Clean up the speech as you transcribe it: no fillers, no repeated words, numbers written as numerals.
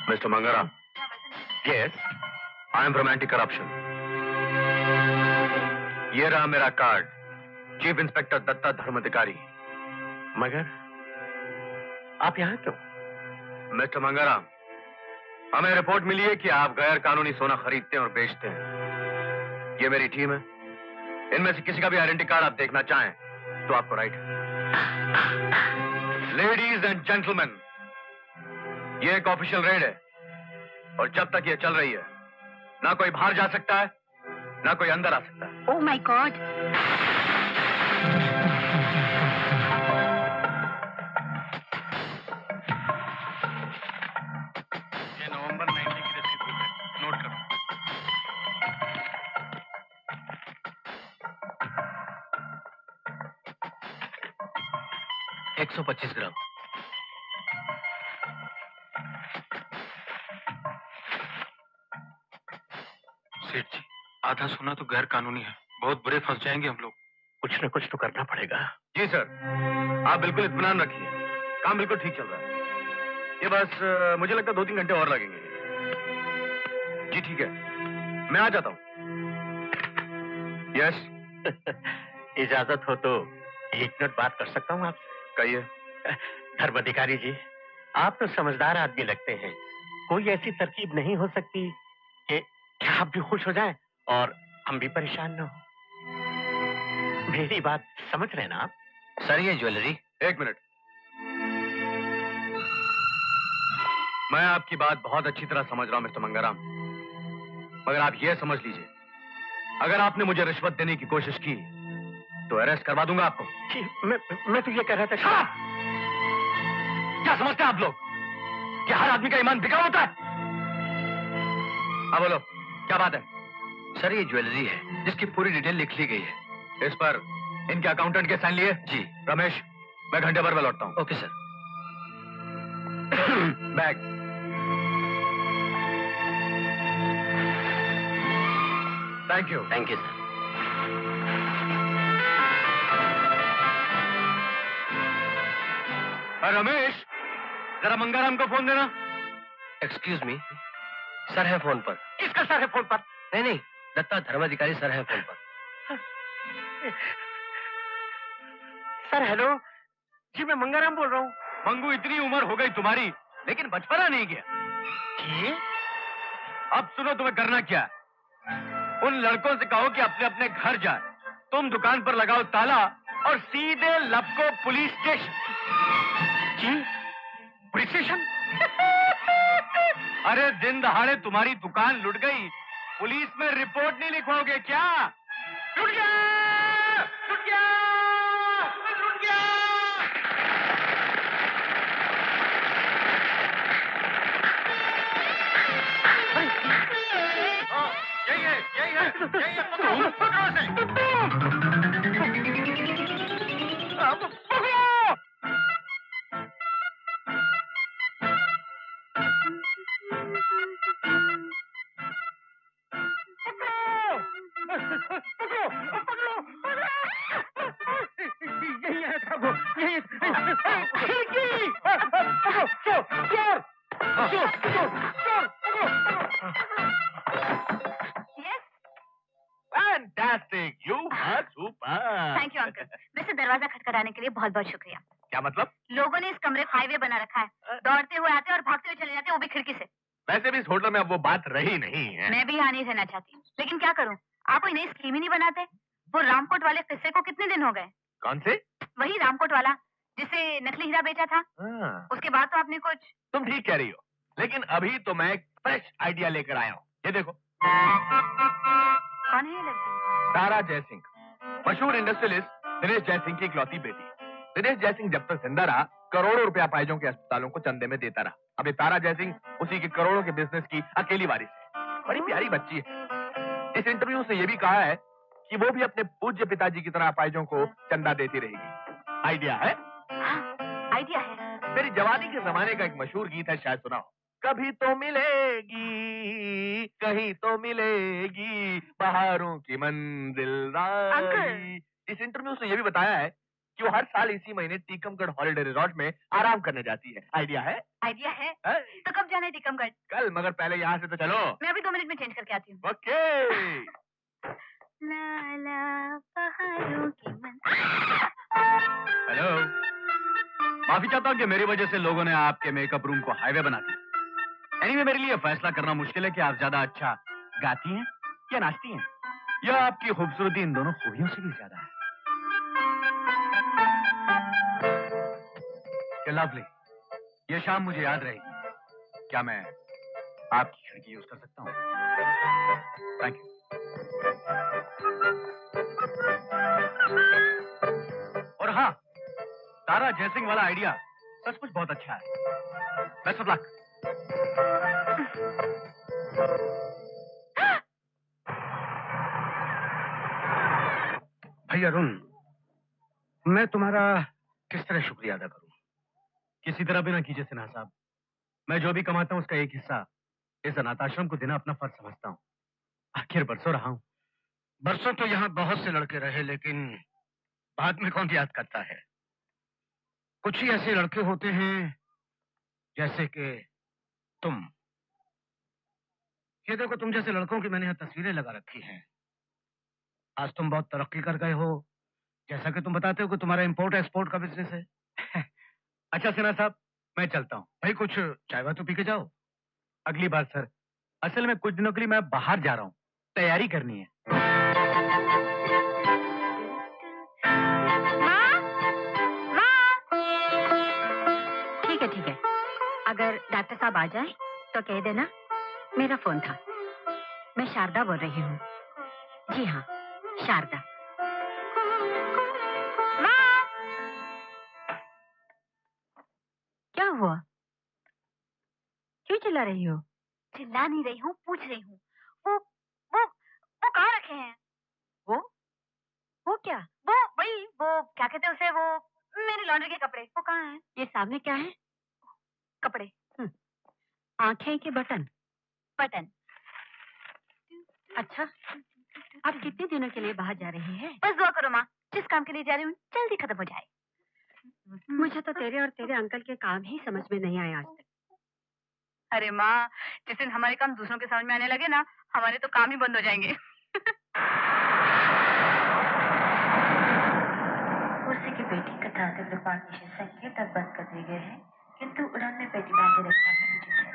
Mister Mangaram, yes, I am from anti corruption. ये रहा मेरा card, chief inspector Datta Dharmadhikari. मगर आप यहाँ क्यों? मिस्टर मंगाराम, हमें रिपोर्ट मिली है कि आप गैर कानूनी सोना खरीदते हैं और बेचते हैं। ये मेरी टीम है, इनमें से किसी का भी आइडेंटिटी कार्ड आप देखना चाहें तो आपको राइट है। लेडीज एंड जेंटलमैन, ये एक ऑफिशियल रेड है और जब तक ये चल रही है ना कोई बाहर जा सकता है ना कोई अंदर आ सकता है। Oh my God! ये नवंबर 90 की रसीद बुक है, नोट करो। $125 ग्राम। सेठ जी, आधा सोना तो गैर कानूनी है, बहुत बुरे फंस जाएंगे हम लोग। कुछ न कुछ तो करना पड़ेगा। जी सर, आप बिल्कुल इत्मीनान रखिए, काम बिल्कुल ठीक चल रहा है। ये बस मुझे लगता है 2-3 घंटे और लगेंगे। जी ठीक है, मैं आ जाता हूँ। यस। इजाजत हो तो 1 मिनट बात कर सकता हूँ आपसे? कहिए। धर्माधिकारी जी, आप तो समझदार आदमी लगते हैं। कोई ऐसी तरकीब नहीं हो सकती कि आप भी खुश हो जाएं और हम भी परेशान न हो? मेरी बात समझ रहे हैं ना आप? सर ये ज्वेलरी। 1 मिनट, मैं आपकी बात बहुत अच्छी तरह समझ रहा हूं मिस्टर मंगाराम, मगर आप ये समझ लीजिए, अगर आपने मुझे रिश्वत देने की कोशिश की तो अरेस्ट करवा दूंगा आपको। जी, मैं तो ये कह रहा था। क्या समझते हैं आप लोग कि हर आदमी का ईमान बिका होता है? हाँ बोलो, क्या बात है? सर ये ज्वेलरी है जिसकी पूरी डिटेल लिख ली गई है। इस पर इनके अकाउंटेंट के साइन लिए? जी। रमेश, मैं घंटे भर में लौटता हूँ। Okay sir. Bag. Thank you. Thank you sir. Ramesh, जरा मंगाराम को फोन देना। एक्सक्यूज मी, सर है फोन पर। किसका सर है फोन पर? नहीं, दत्ता धर्माधिकारी सर है फोन पर। सर हेलो जी, मैं मंगाराम बोल रहा हूँ। मंगू, इतनी उम्र हो गई तुम्हारी लेकिन बचपना नहीं गया। जी? अब सुनो, तुम्हें करना क्या है? उन लड़कों से कहो कि अपने अपने घर जाए, तुम दुकान पर लगाओ ताला और सीधे लपको पुलिस स्टेशन। जी? Police station? अरे दिन दहाड़े तुम्हारी दुकान लुट गई, पुलिस में रिपोर्ट नहीं लिखवाओगे क्या? लुट गया, लुट गया, लुट गया। यही है, यही है, यही है। पकड़ो, पकड़ो इसे। Fantastic! You are super! Thank you uncle. वैसे दरवाजा खटखटाने के लिए बहुत बहुत शुक्रिया। क्या मतलब? लोगों ने इस कमरे को हाईवे बना रखा है, दौड़ते हुए आते और भागते हुए चले जाते, वो भी खिड़की से। वैसे भी इस होटल में अब वो बात रही नहीं है। मैं भी यहाँ नहीं रहना चाहती, लेकिन क्या करूँ, आप कोई नई स्कीम ही नहीं बनाते। वो रामकोट वाले किस्से को कितने दिन हो गए? कौन से? वही रामकोट वाला जिसे नकली हीरा बेचा था। उसके बाद तो आपने कुछ। तुम ठीक कह रही हो, लेकिन अभी तो मैं एक फ्रेश आइडिया लेकर आया हूँ। ये देखो। कौन है ये लड़की? तारा जयसिंह, मशहूर इंडस्ट्रियलिस्ट दिनेश जयसिंह की इकलौती बेटी। दिनेश जयसिंह जब तक जिंदा रहा, करोड़ों रुपया पाइजों के अस्पतालों को चंदे में देता रहा। अभी तारा जयसिंह उसी के करोड़ों के बिजनेस की अकेली वारिस है। बड़ी प्यारी बच्ची है। इस इंटरव्यू से ये भी कहा है कि वो भी अपने पूज्य पिताजी की तरह पाइजों को चंदा देती रहेगी। आइडिया है? आइडिया है। मेरी जवानी के जमाने का एक मशहूर गीत है, शायद सुना हो। कभी तो मिलेगी, कहीं तो मिलेगी, बहारों की मंजिल राही। इस इंटरव्यू से ये भी बताया है कि वो हर साल इसी महीने टीकमगढ़ हॉलिडे रिजॉर्ट में आराम करने जाती है। आइडिया है? आइडिया है? है? तो कब जाना है टीकमगढ़? कल, मगर पहले यहाँ से तो चलो। मैं अभी 2 मिनट में चेंज करके आती हूँ। ओके। लाला पहाड़ों की मन। हेलो, माफी चाहता हूँ कि मेरी वजह से लोगों ने आपके मेकअप रूम को हाईवे बना दिया। एनीवे, मेरे लिए फैसला करना मुश्किल है कि आप ज्यादा अच्छा गाती हैं या नाचती हैं, या आपकी खूबसूरती इन दोनों खूबियों से भी ज्यादा है। लवली, ये शाम मुझे याद रहेगी। क्या मैं आपकी खिड़की यूज कर सकता हूँ? Thank you. और हाँ, तारा जयसिंह वाला आइडिया सचमुच बहुत अच्छा है। Best of luck. भाई अरुण, मैं तुम्हारा किस तरह शुक्रिया अदा करूं? किसी तरह भी ना कीजिए सिन्हा साहब। मैं जो भी कमाता हूँ उसका एक हिस्सा इस अनाथाश्रम को देना अपना फर्ज समझता हूँ। आखिर बरसों रहा हूँ। बरसों तो यहाँ बहुत से लड़के रहे, लेकिन बाद में कौन याद करता है? कुछ ही ऐसे लड़के होते हैं जैसे कि तुम। ये देखो, तुम जैसे लड़कों की मैंने यहाँ तस्वीरें लगा रखी हैं। आज तुम बहुत तरक्की कर गए हो, जैसा कि तुम बताते हो कि तुम्हारा इंपोर्ट एक्सपोर्ट का बिजनेस है। अच्छा सिन्हा साहब, मैं चलता हूँ। भाई कुछ चाय वाय तो पी के जाओ। अगली बार सर। असल में कुछ दिनों के लिए मैं बाहर जा रहा हूँ, तैयारी करनी है। ठीक है। अगर डॉक्टर साहब आ जाए तो कह देना मेरा फोन था। मैं शारदा बोल रही हूँ। जी हाँ, शारदा। क्या हुआ? क्यों चिल्ला रही हो? चिल्ला नहीं रही हूँ, पूछ रही हूँ। वो कहाँ रखे हैं? वो क्या? वो क्या कहते हैं उसे, वो मेरी लॉन्ड्री के कपड़े, वो कहाँ हैं? ये सामने क्या है? कपड़े। आंखें के बटन? बटन। अच्छा, आप कितने दिनों के लिए बाहर जा रही है? बस दुआ करो माँ, जिस काम के लिए जा रही हूँ जल्दी खत्म हो जाए। मुझे तो तेरे और तेरे अंकल के काम ही समझ में नहीं आए आज तक। अरे माँ, जिस दिन हमारे काम दूसरों के समझ में आने लगे ना, हमारे तो काम ही बंद हो जाएंगे। कुर्सी की पेटी तथा दिव्यपान निषेध संकेत तक बंद कर दिए गए हैं, किंतु उन्होंने पेटी बांधे रखा है, जिससे